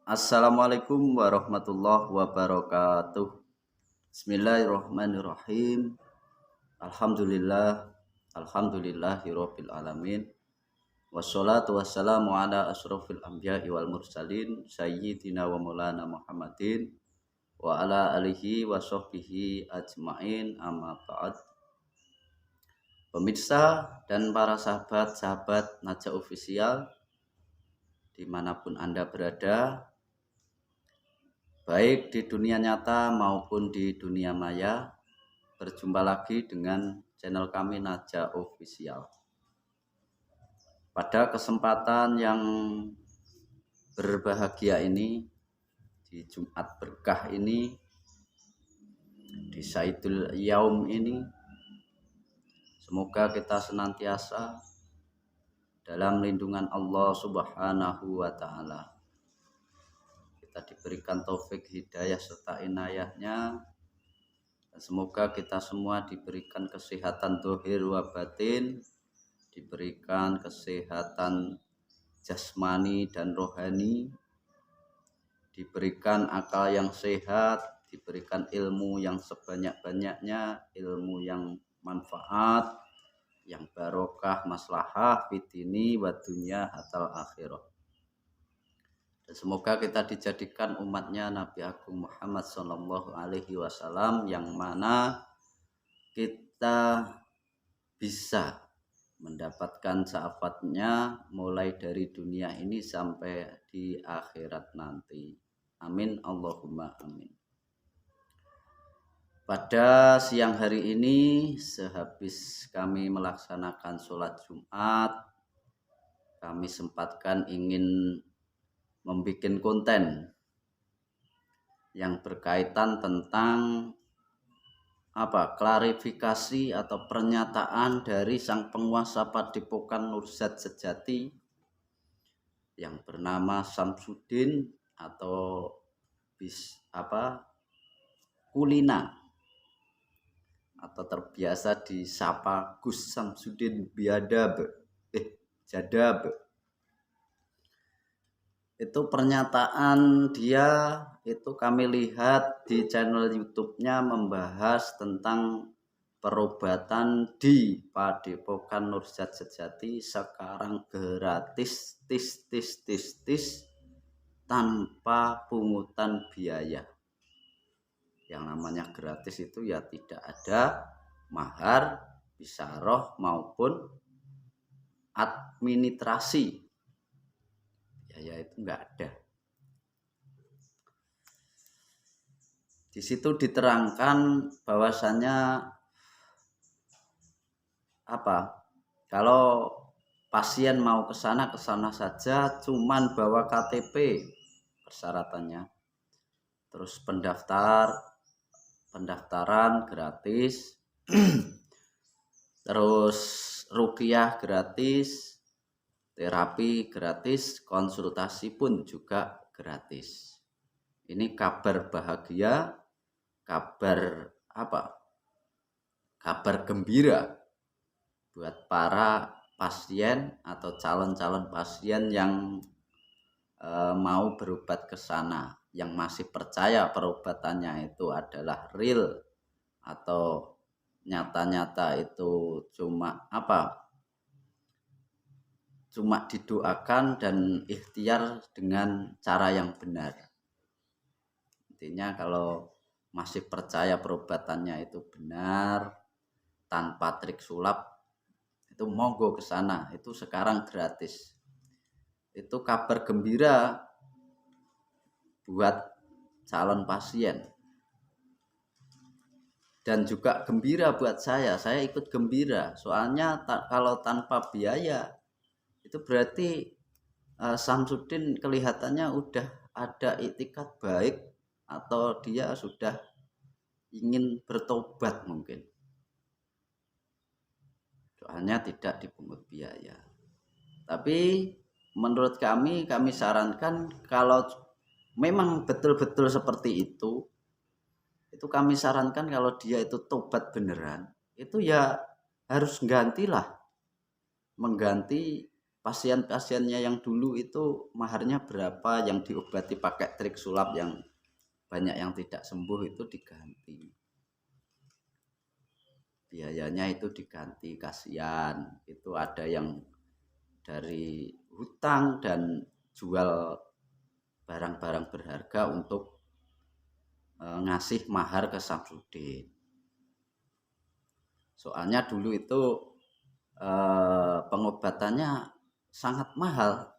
Assalamualaikum warahmatullahi wabarakatuh. Bismillahirrahmanirrahim. Alhamdulillah, alhamdulillahirabbil alamin. Wassalatu wassalamu ala asyrofil anbiya'i wal mursalin sayyidina wa maulana Muhammadin wa ala alihi wa sahbihi ajmain, amma ba'd. Pemirsa dan para sahabat-sahabat Najah Official dimanapun Anda berada, baik di dunia nyata maupun di dunia maya, berjumpa lagi dengan channel kami Najah Official. Pada kesempatan yang berbahagia ini, di Jumat berkah ini, di Saidul Yaum ini, semoga kita senantiasa dalam lindungan Allah Subhanahu wa Ta'ala. Kita diberikan taufik, hidayah serta inayahnya, dan semoga kita semua diberikan kesehatan zahir wa batin, diberikan kesehatan jasmani dan rohani, diberikan akal yang sehat, diberikan ilmu yang sebanyak-banyaknya, ilmu yang manfaat, yang barokah, maslahah fitini wa dunya hatal akhirah. Dan semoga kita dijadikan umatnya Nabi Agung Muhammad SAW, yang mana kita bisa mendapatkan syafaatnya mulai dari dunia ini sampai di akhirat nanti. Amin Allahumma amin. Pada siang hari ini, sehabis kami melaksanakan sholat Jumat, kami sempatkan ingin membuat konten yang berkaitan tentang klarifikasi atau pernyataan dari sang penguasa Padepokan Nurzat Sejati yang bernama Samsudin atau Kulina, atau terbiasa disapa Gus Samsudin Jadab. Itu pernyataan dia, itu kami lihat di channel YouTube-nya membahas tentang perobatan di Padepokan Nurzat Sejati sekarang gratis tanpa pungutan biaya. Yang namanya gratis itu ya tidak ada mahar, bisaroh maupun administrasi. Ya itu enggak ada. Di situ diterangkan bahwasannya kalau pasien mau ke sana saja, cuman bawa KTP persyaratannya. Terus pendaftaran gratis. Terus ruqyah gratis, terapi gratis, konsultasi pun juga gratis. Ini kabar bahagia, kabar gembira buat para pasien atau calon-calon pasien yang mau berobat ke sana, yang masih percaya perobatannya itu adalah real atau nyata-nyata itu cuma didoakan dan ikhtiar dengan cara yang benar. Intinya kalau masih percaya perobatannya itu benar tanpa trik sulap, itu monggo ke sana, itu sekarang gratis. Itu kabar gembira buat calon pasien. Dan juga gembira buat saya ikut gembira. Soalnya kalau tanpa biaya itu berarti Samsudin kelihatannya udah ada itikad baik atau dia sudah ingin bertobat mungkin. Soalnya tidak dipungut biaya. Tapi menurut kami sarankan kalau memang betul-betul seperti itu kami sarankan kalau dia itu tobat beneran, itu ya harus mengganti pasien-pasiennya yang dulu itu maharnya berapa, yang diobati pakai trik sulap yang banyak yang tidak sembuh itu diganti. Biayanya itu diganti, kasihan. Itu ada yang dari hutang dan jual barang-barang berharga untuk ngasih mahar ke Samsudin. Soalnya dulu itu pengobatannya sangat mahal.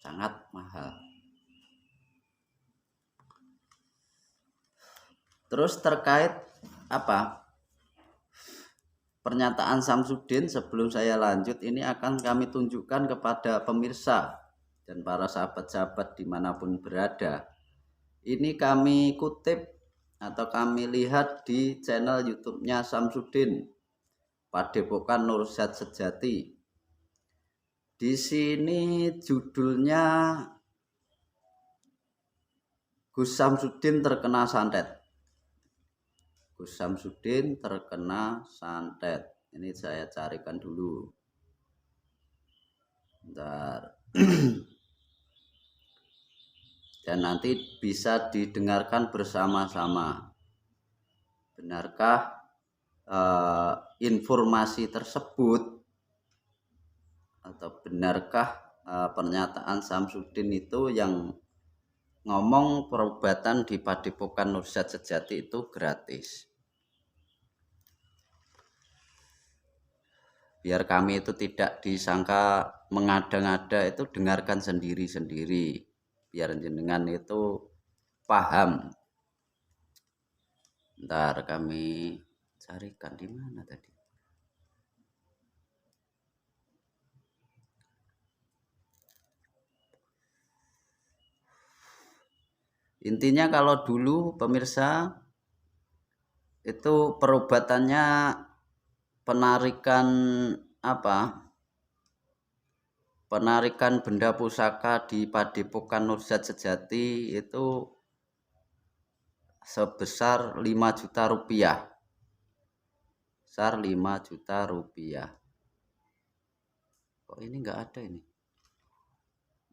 Sangat mahal. Terus terkait pernyataan Samsudin, sebelum saya lanjut ini akan kami tunjukkan kepada pemirsa dan para sahabat-sahabat dimanapun berada. Ini kami kutip atau kami lihat di channel YouTube-nya Samsudin, Padepokan Nursyad Sejati. Di sini judulnya Gus Samsudin terkena santet. Gus Samsudin terkena santet. Ini saya carikan dulu. Bentar. Dan nanti bisa didengarkan bersama-sama. Benarkah informasi tersebut atau benarkah pernyataan Samsudin itu yang ngomong perobatan di Padepokan Nursyad Sejati itu gratis? Biar kami itu tidak disangka mengada-ngada, itu dengarkan sendiri-sendiri. Biar jenengan itu paham. Ntar kami carikan di mana tadi. Intinya kalau dulu pemirsa itu perobatannya penarikan penarikan benda pusaka di Padepokan Nursyad Sejati itu sebesar 5 juta rupiah. Sebesar 5 juta rupiah. Kok ini enggak ada ini?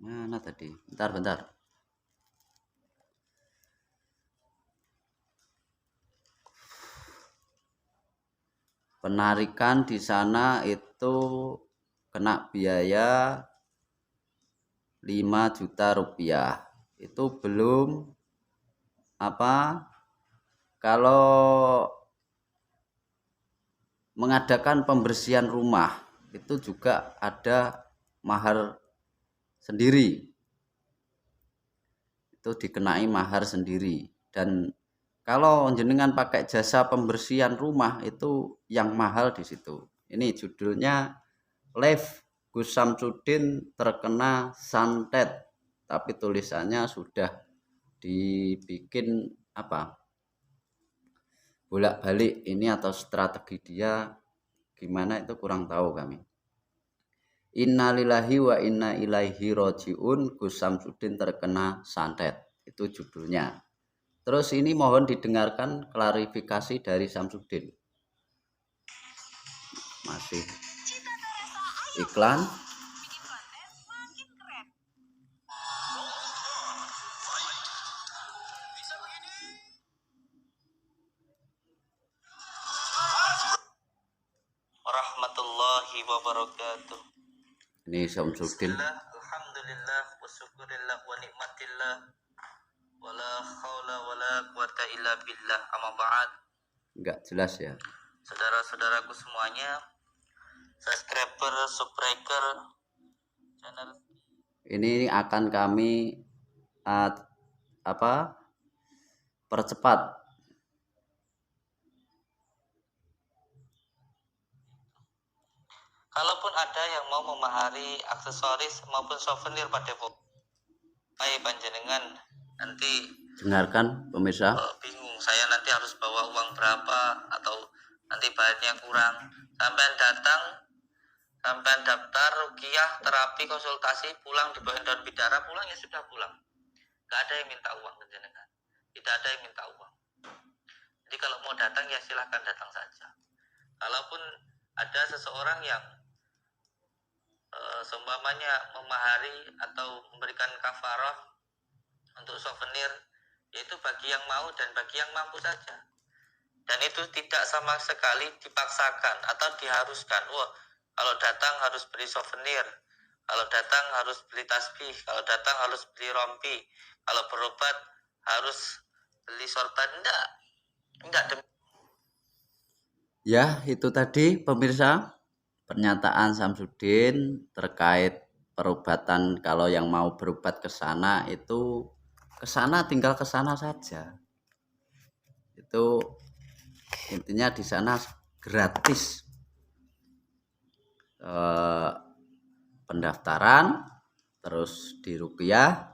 Mana tadi? Bentar. Penarikan di sana itu kena biaya 5 juta rupiah. Itu belum kalau mengadakan pembersihan rumah itu juga ada mahar sendiri. Itu dikenai mahar sendiri. Dan kalau jenengan pakai jasa pembersihan rumah itu yang mahal di situ. Ini judulnya Live Gus Samsudin terkena santet, tapi tulisannya sudah dibikin bolak-balik ini, atau strategi dia gimana itu kurang tahu kami. Innalillahi wa inna ilaihi rojiun, Gus Samsudin terkena santet, itu judulnya. Terus ini mohon didengarkan klarifikasi dari Samsudin. Masih iklan. Warahmatullahi wabarakatuh. Ini Samsudin. Alhamdulillah wa syukurillah wa nikmatillah wala haula wala quwata illa billah, amma ba'd. Enggak jelas ya. Saudara-saudaraku semuanya, subscriber channel ini akan kami percepat. Kalaupun ada yang mau memahari aksesoris maupun souvenir Padepokan, panjenengan nanti dengarkan pemirsa. Bingung saya nanti harus bawa uang berapa atau nanti bayarnya kurang. Sampai daftar ruqyah, terapi, konsultasi, pulang dibawain daun bidara, pulang ya sudah pulang. Gak ada yang minta uang ke jenengan. Tidak ada yang minta uang. Jadi kalau mau datang ya silahkan datang saja. Kalaupun ada seseorang yang seumpamanya memahari atau memberikan kafarah untuk souvenir, yaitu bagi yang mau dan bagi yang mampu saja. Dan itu tidak sama sekali dipaksakan atau diharuskan. Wah, kalau datang harus beli souvenir, kalau datang harus beli tasbih, kalau datang harus beli rompi, kalau berobat harus beli sorban. Enggak. Ya, itu tadi pemirsa pernyataan Samsudin terkait perobatan. Kalau yang mau berobat ke sana itu ke sana, tinggal ke sana saja. Itu intinya di sana gratis. Pendaftaran, terus di ruqyah,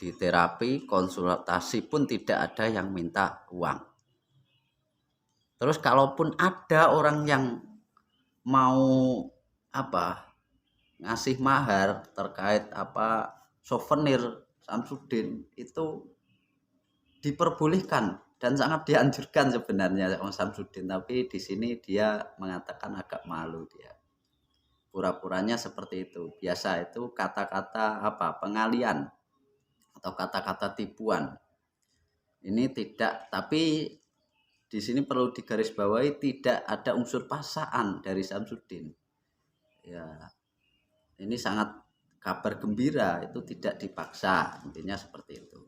di terapi, konsultasi pun tidak ada yang minta uang. Terus kalaupun ada orang yang mau ngasih mahar terkait souvenir Samsudin, itu diperbolehkan dan sangat dianjurkan sebenarnya Om Samsudin, tapi di sini dia mengatakan agak malu, dia pura-puranya seperti itu. Biasa itu kata-kata pengalian atau kata-kata tipuan. Ini tidak, tapi di sini perlu digarisbawahi tidak ada unsur paksaan dari Samsudin. Ya, ini sangat kabar gembira, itu tidak dipaksa, intinya seperti itu.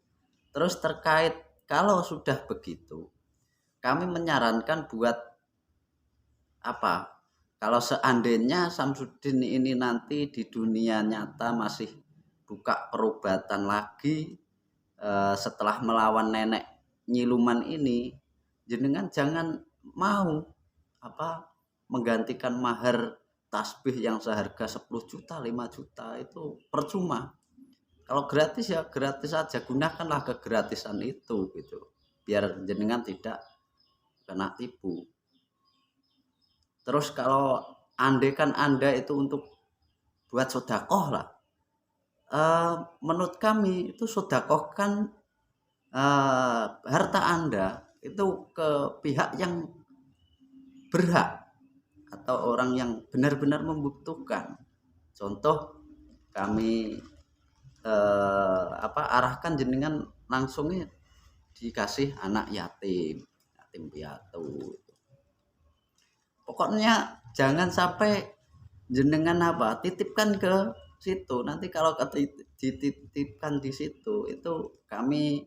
Terus terkait kalau sudah begitu, kami menyarankan buat kalau seandainya Samsudin ini nanti di dunia nyata masih buka perobatan lagi setelah melawan nenek nyiluman ini, jenengan jangan mau menggantikan mahar tasbih yang seharga 10 juta, 5 juta, itu percuma. Kalau gratis ya gratis saja, gunakanlah kegratisan itu gitu. Biar jenengan tidak kena tipu. Terus kalau andekan Anda itu untuk buat sedekah lah. Menurut kami itu sedekahkan harta Anda itu ke pihak yang berhak atau orang yang benar-benar membutuhkan. Contoh kami arahkan jenengan langsungnya dikasih anak yatim piatu. Pokoknya jangan sampai jenengan titipkan ke situ. Nanti kalau dititipkan di situ itu kami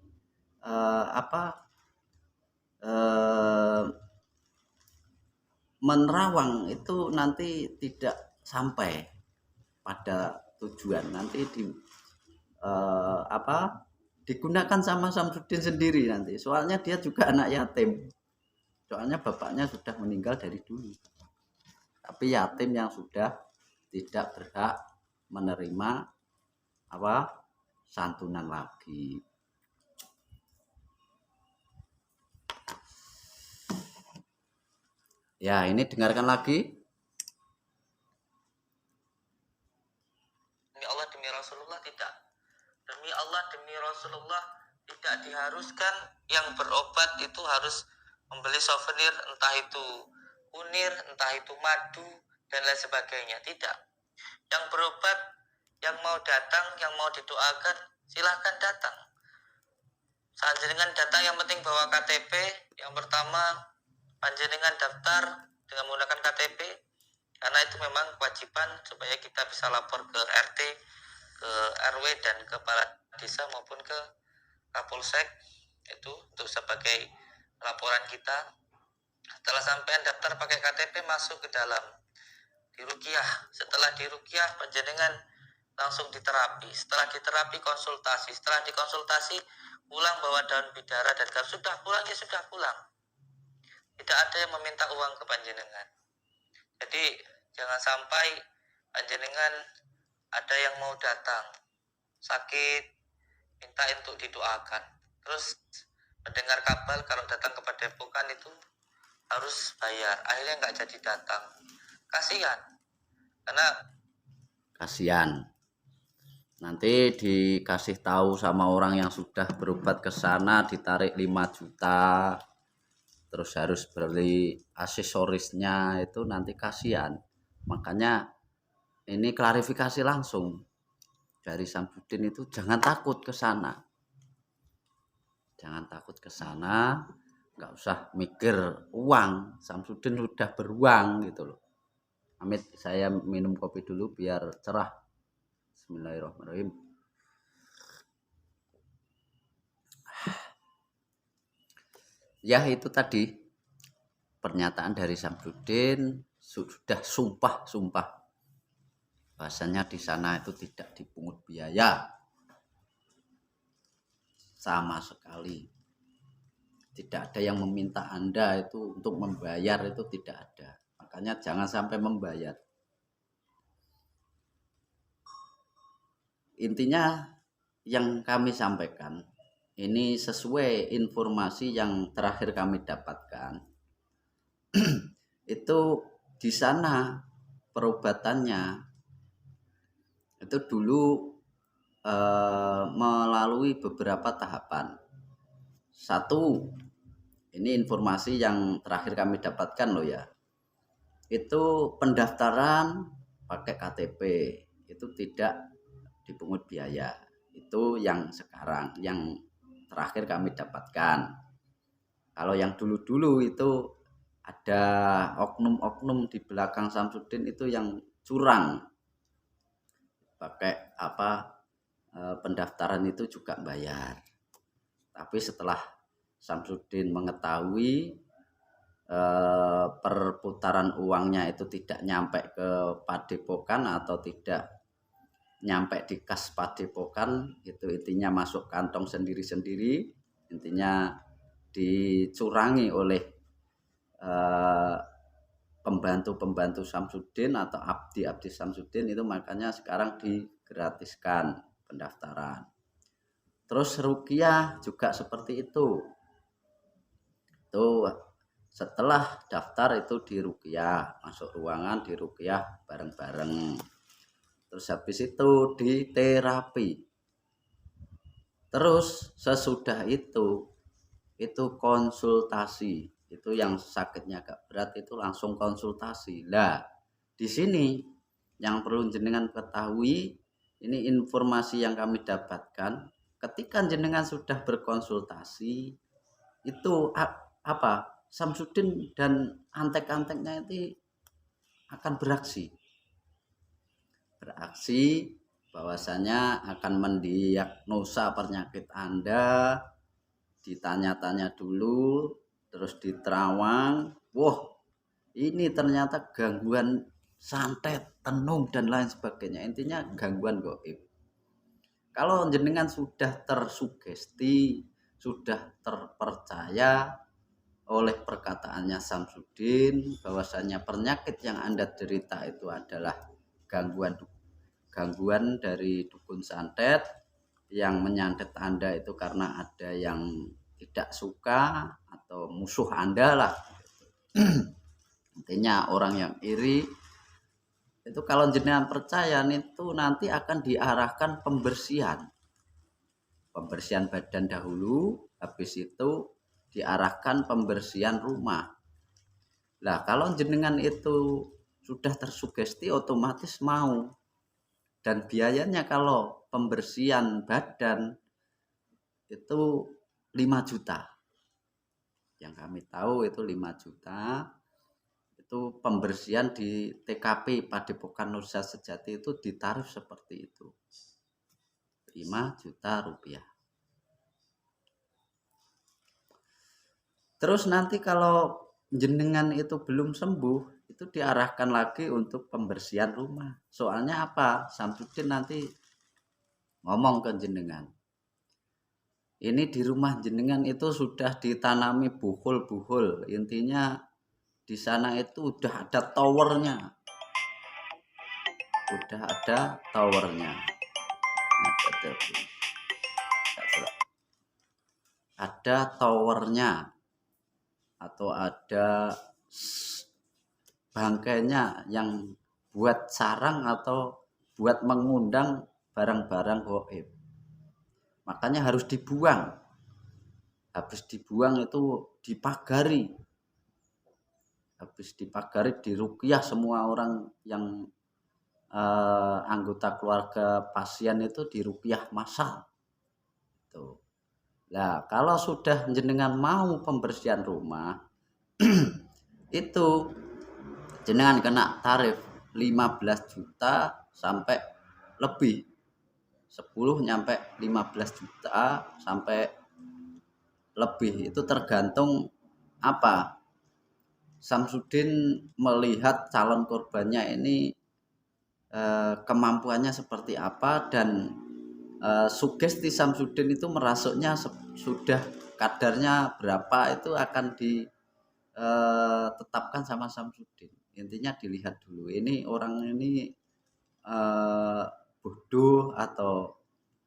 menerawang itu nanti tidak sampai pada tujuan, nanti digunakan sama Samsudin sendiri nanti. Soalnya dia juga anak yatim. Soalnya bapaknya sudah meninggal dari dulu. Tapi yatim yang sudah tidak berhak menerima santunan lagi. Ya, ini dengarkan lagi. Demi Allah, demi Rasulullah tidak. Demi Allah, demi Rasulullah tidak diharuskan yang berobat itu harus membeli souvenir, entah itu kunir, entah itu madu, dan lain sebagainya. Tidak. Yang berobat, yang mau datang, yang mau didoakan, silahkan datang. Saat jenengan datang yang penting bawa KTP. Yang pertama, panjenengan daftar dengan menggunakan KTP, karena itu memang kewajiban supaya kita bisa lapor ke RT, ke RW, dan ke kepala desa maupun ke Kapolsek, itu untuk sebagai laporan kita. Setelah sampai daftar pakai KTP, masuk ke dalam di ruqyah. Setelah di ruqyah, panjenengan langsung diterapi. Setelah diterapi, konsultasi. Setelah dikonsultasi, pulang bawa daun bidara dan kalau sudah pulang ya sudah pulang. Tidak ada yang meminta uang ke panjenengan. Jadi jangan sampai panjenengan ada yang mau datang sakit, minta untuk didoakan, terus mendengar kabar kalau datang ke Padepokan itu harus bayar, akhirnya nggak jadi datang. Kasihan, karena kasihan nanti dikasih tahu sama orang yang sudah berobat ke sana ditarik 5 juta, terus harus beli aksesorisnya, itu nanti kasihan. Makanya ini klarifikasi langsung dari Samsudin itu, jangan takut ke sana. Jangan takut ke sana, nggak usah mikir uang. Samsudin sudah beruang gitu loh. Amit, saya minum kopi dulu biar cerah. Bismillahirrahmanirrahim. Ya itu tadi pernyataan dari Samsudin, sudah sumpah bahasanya di sana itu tidak dipungut biaya sama sekali. Tidak ada yang meminta Anda itu untuk membayar, itu tidak ada. Makanya jangan sampai membayar. Intinya yang kami sampaikan ini sesuai informasi yang terakhir kami dapatkan. Itu di sana perobatannya itu dulu melalui beberapa tahapan. Satu, ini informasi yang terakhir kami dapatkan loh ya. Itu pendaftaran pakai KTP itu tidak dipungut biaya. Itu yang sekarang, yang terakhir kami dapatkan. Kalau yang dulu-dulu itu ada oknum-oknum di belakang Samsudin itu yang curang. Pakai pendaftaran itu juga bayar. Tapi setelah Samsudin mengetahui perputaran uangnya itu tidak nyampe ke Padepokan atau tidak nyampe di kas Padepokan, itu intinya masuk kantong sendiri-sendiri, intinya dicurangi oleh pembantu-pembantu Samsudin atau abdi-abdi Samsudin itu, makanya sekarang digratiskan pendaftaran. Terus ruqyah juga seperti itu. Tuh setelah daftar itu di ruqyah, masuk ruangan di ruqyah bareng-bareng. Terus habis itu di terapi. Terus sesudah itu konsultasi. Itu yang sakitnya agak berat itu langsung konsultasi. Lah, di sini yang perlu jenengan ketahui, ini informasi yang kami dapatkan, ketika jenengan sudah berkonsultasi itu apa? Samsudin dan antek-anteknya itu akan beraksi bahwasanya akan mendiagnosa penyakit Anda, ditanya-tanya dulu, terus diterawang. Wah, ini ternyata gangguan santet, tenung dan lain sebagainya. Intinya gangguan gaib. Kalau jenengan sudah tersugesti, sudah terpercaya oleh perkataannya Samsudin bahwasanya penyakit yang Anda derita itu adalah gangguan dari dukun santet yang menyantet Anda itu karena ada yang tidak suka atau musuh Anda lah. Intinya orang yang iri itu, kalau jenengan percaya itu nanti akan diarahkan pembersihan badan dahulu, habis itu diarahkan pembersihan rumah. Lah kalau jenengan itu sudah tersugesti otomatis mau. Dan biayanya kalau pembersihan badan itu 5 juta. Yang kami tahu itu 5 juta. Itu pembersihan di TKP Padepokan Nurza Sejati itu ditarif seperti itu. 5 juta rupiah. Terus nanti kalau jenengan itu belum sembuh, itu diarahkan lagi untuk pembersihan rumah. Soalnya apa? Samsudin nanti ngomong ke jenengan, ini di rumah jenengan itu sudah ditanami buhul-buhul. Intinya di sana itu udah ada towernya. Ada towernya atau ada bangkainya yang buat sarang atau buat mengundang barang-barang gaib. Makanya harus dibuang. Habis dibuang itu dipagari. Habis dipagari diruqyah semua orang yang anggota keluarga pasien itu diruqyah massal. Tuh. Nah, kalau sudah jenengan mau pembersihan rumah itu jenengan kena tarif 15 juta sampai lebih. 10 nyampe 15 juta sampai lebih. Itu tergantung apa? Samsudin melihat calon korbannya ini kemampuannya seperti apa, dan sugesti Samsudin itu merasuknya sudah kadarnya berapa itu akan ditetapkan sama Samsudin. Intinya dilihat dulu ini orang ini bodoh atau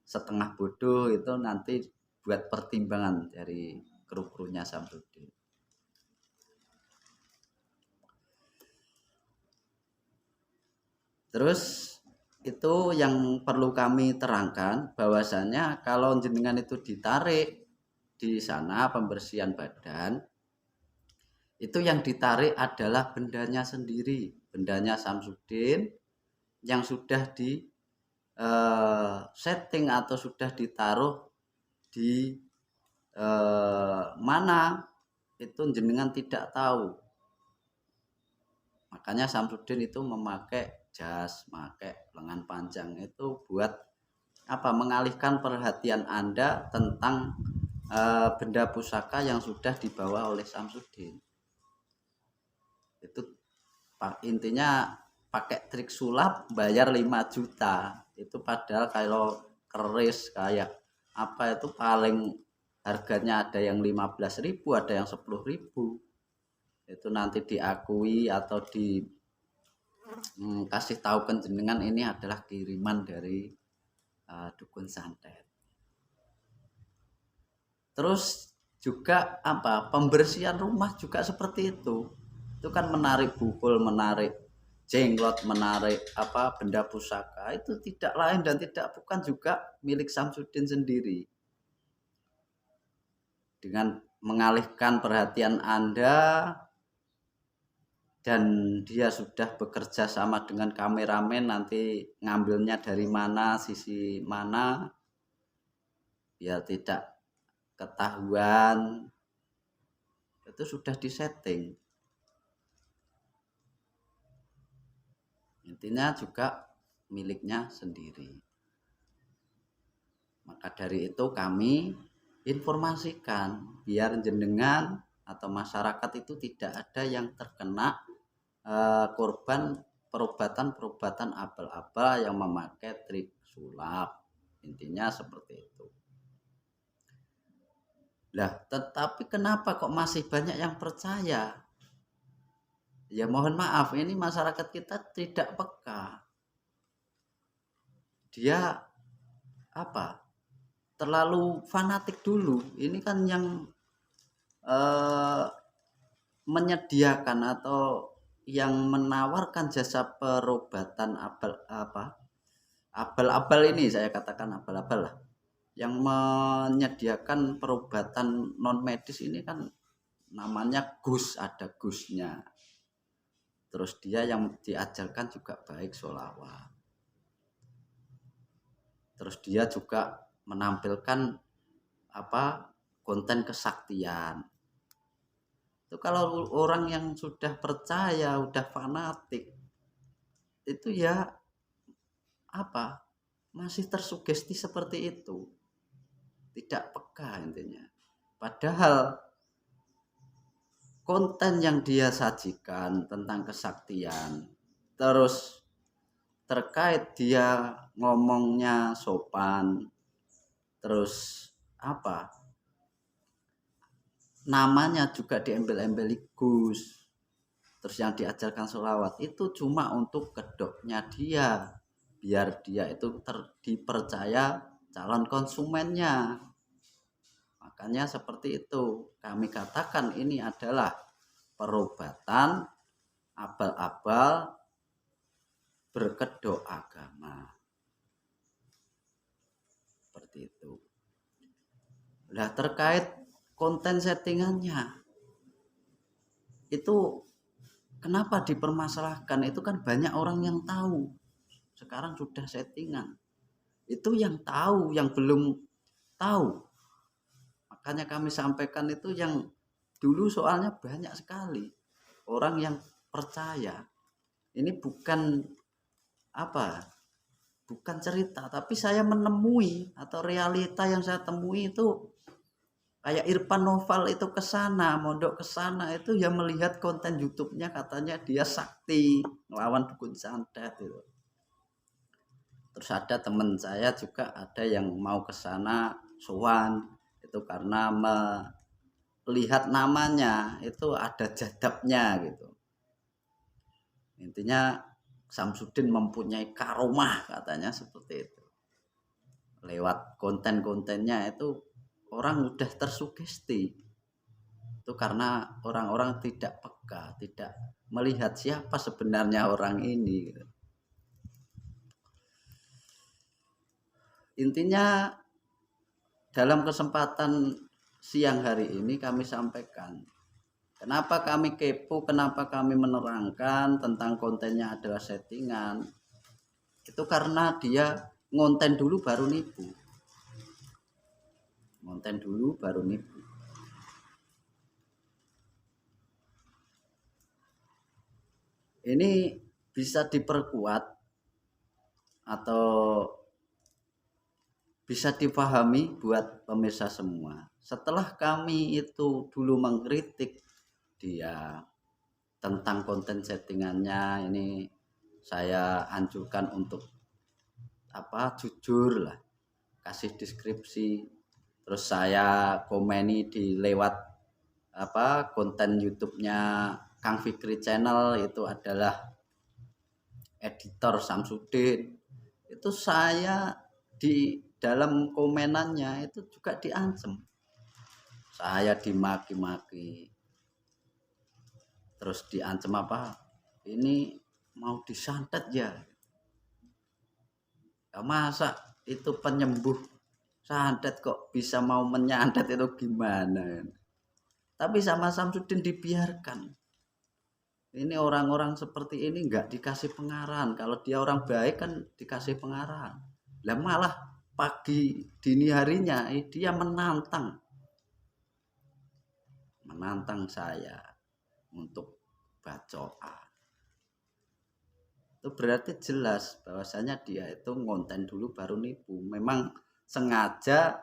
setengah bodoh, itu nanti buat pertimbangan dari kru-krunya Samsudin. Terus itu yang perlu kami terangkan, bahwasanya kalau jenengan itu ditarik di sana pembersihan badan, itu yang ditarik adalah bendanya sendiri, bendanya Samsudin yang sudah di setting atau sudah ditaruh di mana itu jenengan tidak tahu. Makanya Samsudin itu memakai jas, pakai lengan panjang itu buat apa? Mengalihkan perhatian Anda tentang benda pusaka yang sudah dibawa oleh Samsudin. Itu intinya pakai trik sulap bayar 5 juta. Itu padahal kalau keris kayak apa itu paling harganya ada yang 15.000, ada yang 10.000. Itu nanti diakui atau kasih tahu ke jenengan ini adalah kiriman dari dukun santet. Terus juga apa? Pembersihan rumah juga seperti itu. Itu kan menarik bukul, menarik jenglot, menarik apa benda pusaka, itu tidak lain dan tidak bukan juga milik Samsudin sendiri. Dengan mengalihkan perhatian Anda dan dia sudah bekerja sama dengan kameramen, nanti ngambilnya dari mana, sisi mana, biar tidak ketahuan, itu sudah disetting. Intinya juga miliknya sendiri. Maka dari itu kami informasikan biar jenengan atau masyarakat itu tidak ada yang terkena korban perobatan abal-abal yang memakai trik sulap. Intinya seperti itu. Lah, tetapi kenapa kok masih banyak yang percaya? Ya mohon maaf, ini masyarakat kita tidak peka. Dia apa? Terlalu fanatik dulu. Ini kan yang menyediakan atau yang menawarkan jasa perobatan abal-abal ini, saya katakan abal-abal lah, yang menyediakan perobatan non medis ini kan namanya Gus, ada Gusnya. Terus dia yang diajarkan juga baik sholawat. Terus dia juga menampilkan apa? Konten kesaktian. Itu kalau orang yang sudah percaya, udah fanatik, itu ya apa? Masih tersugesti seperti itu. Tidak peka intinya. Padahal konten yang dia sajikan tentang kesaktian, terus terkait dia ngomongnya sopan, terus apa? Namanya juga diembel-embeli Gus. Terus yang diajarkan sholawat itu cuma untuk kedoknya dia, biar dia itu dipercaya calon konsumennya. Makanya seperti itu kami katakan ini adalah perobatan abal-abal berkedok agama. Seperti itu. Nah, terkait konten settingannya itu kenapa dipermasalahkan, itu kan banyak orang yang tahu sekarang sudah settingan. Itu yang tahu, yang belum tahu. Makanya kami sampaikan itu yang dulu soalnya banyak sekali orang yang percaya. Ini bukan apa? Bukan cerita, tapi saya menemui atau realita yang saya temui itu kayak Irfan Noval itu ke sana, mondok ke sana itu ya melihat konten YouTube-nya katanya dia sakti ngelawan dukun santet itu. Terus ada teman saya juga ada yang mau ke sana sowan itu karena melihat namanya itu ada jadabnya gitu. Intinya Samsudin mempunyai karomah katanya seperti itu. Lewat konten-kontennya itu orang udah tersugesti. Itu karena orang-orang tidak peka, tidak melihat siapa sebenarnya orang ini gitu. Intinya dalam kesempatan siang hari ini kami sampaikan kenapa kami kepo, kenapa kami menerangkan tentang kontennya adalah settingan. Itu karena dia ngonten dulu baru nipu. Ngonten dulu baru nipu. Ini bisa diperkuat atau bisa dipahami buat pemirsa semua. Setelah kami itu dulu mengkritik dia tentang konten settingannya, ini saya anjurkan untuk jujur lah, kasih deskripsi. Terus saya komeni di lewat konten YouTube-nya Kang Fikri Channel, itu adalah editor Samsudin. Itu saya di dalam komenannya itu juga diancam. Saya dimaki-maki. Terus diancam ini mau disantet ya. Masa itu penyembuh santet kok bisa mau menyantet, itu gimana? Tapi sama Samsudin dibiarkan. Ini orang-orang seperti ini nggak dikasih pengarahan. Kalau dia orang baik kan dikasih pengarahan. Lah malah pagi dini harinya dia menantang saya untuk bacoan. Itu berarti jelas bahwasanya dia itu ngonten dulu baru nipu. Memang sengaja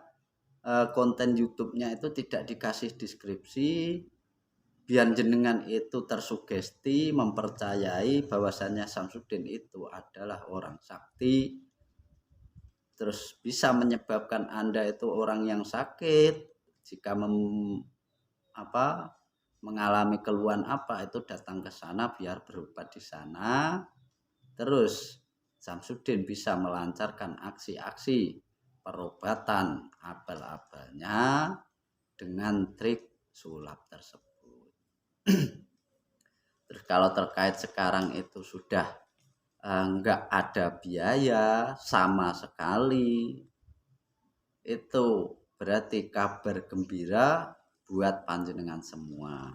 konten YouTube-nya itu tidak dikasih deskripsi biar jenengan itu tersugesti, mempercayai bahwasanya Samsudin itu adalah orang sakti, terus bisa menyebabkan Anda itu orang yang sakit. Jika mengalami keluhan itu datang ke sana biar berobat di sana. Terus Samsudin bisa melancarkan aksi-aksi perobatan abal-abalnya dengan trik sulap tersebut. Terus kalau terkait sekarang itu sudah enggak ada biaya sama sekali, itu berarti kabar gembira buat panjenengan semua.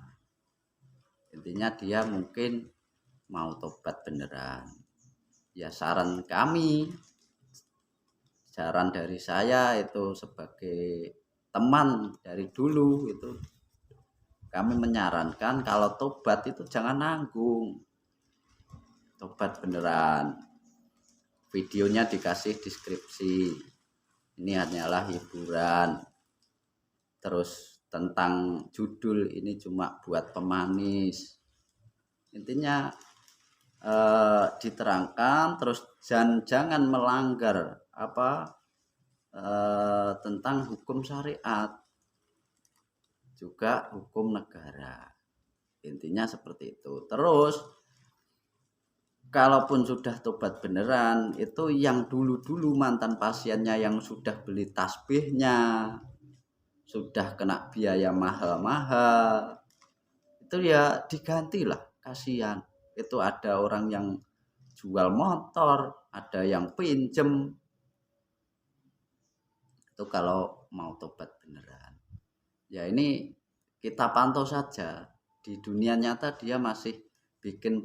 Intinya dia mungkin mau tobat beneran. Ya saran dari saya itu sebagai teman dari dulu itu, kami menyarankan kalau tobat itu jangan nanggung. Tobat beneran. Videonya dikasih deskripsi. Ini hanyalah hiburan. Terus tentang judul ini cuma buat pemanis. Intinya diterangkan, terus jangan melanggar tentang hukum syariat, juga hukum negara. Intinya seperti itu. Terus kalaupun sudah tobat beneran, itu yang dulu-dulu mantan pasiennya yang sudah beli tasbihnya, sudah kena biaya mahal-mahal, itu ya digantilah, kasihan. Itu ada orang yang jual motor, ada yang pinjem. Itu kalau mau tobat beneran. Ya ini kita pantau saja. Di dunia nyata dia masih bikin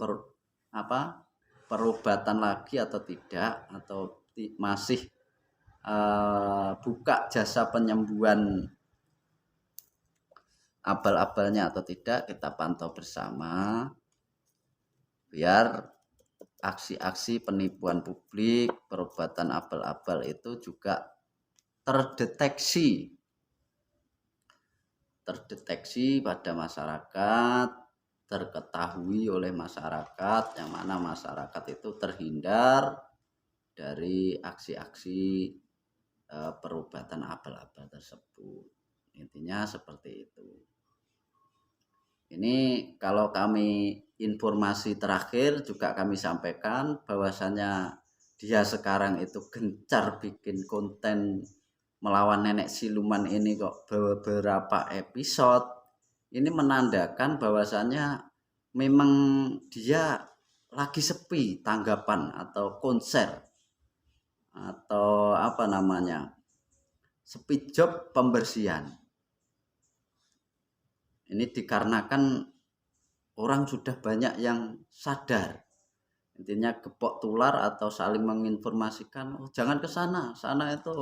perobatan lagi atau tidak, atau masih buka jasa penyembuhan abal-abalnya atau tidak, kita pantau bersama biar aksi-aksi penipuan publik, perobatan abal-abal itu juga terdeteksi pada masyarakat, terketahui oleh masyarakat, yang mana masyarakat itu terhindar dari aksi-aksi perobatan abal-abal tersebut. Intinya seperti itu. Ini kalau kami informasi terakhir juga kami sampaikan bahwasannya dia sekarang itu gencar bikin konten melawan nenek siluman ini kok beberapa episode. Ini menandakan bahwasannya memang dia lagi sepi tanggapan atau konser atau apa namanya, sepi job pembersihan. Ini dikarenakan orang sudah banyak yang sadar. Intinya gepok tular atau saling menginformasikan, oh, jangan ke sana, sana itu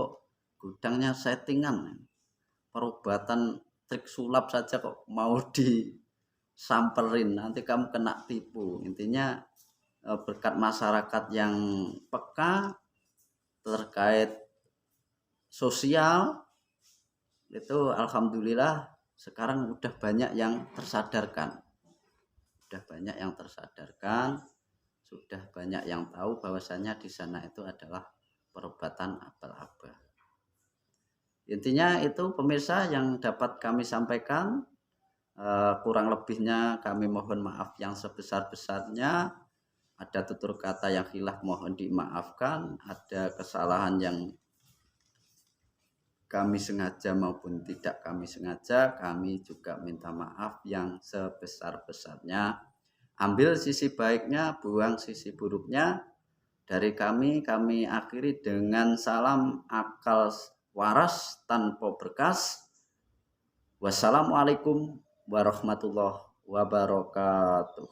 gudangnya settingan, perobatan trik sulap saja kok mau disamperin, nanti kamu kena tipu. Intinya berkat masyarakat yang peka terkait sosial itu, alhamdulillah sekarang udah banyak yang tersadarkan, sudah banyak yang tahu bahwasanya di sana itu adalah perobatan abal-abal. Intinya itu pemirsa yang dapat kami sampaikan. Kurang lebihnya kami mohon maaf yang sebesar-besarnya. Ada tutur kata yang khilaf mohon dimaafkan. Ada kesalahan yang kami sengaja maupun tidak kami sengaja, kami juga minta maaf yang sebesar-besarnya. Ambil sisi baiknya, buang sisi buruknya. Dari kami akhiri dengan salam akal waras tanpa berkas. Wassalamualaikum warahmatullahi wabarakatuh.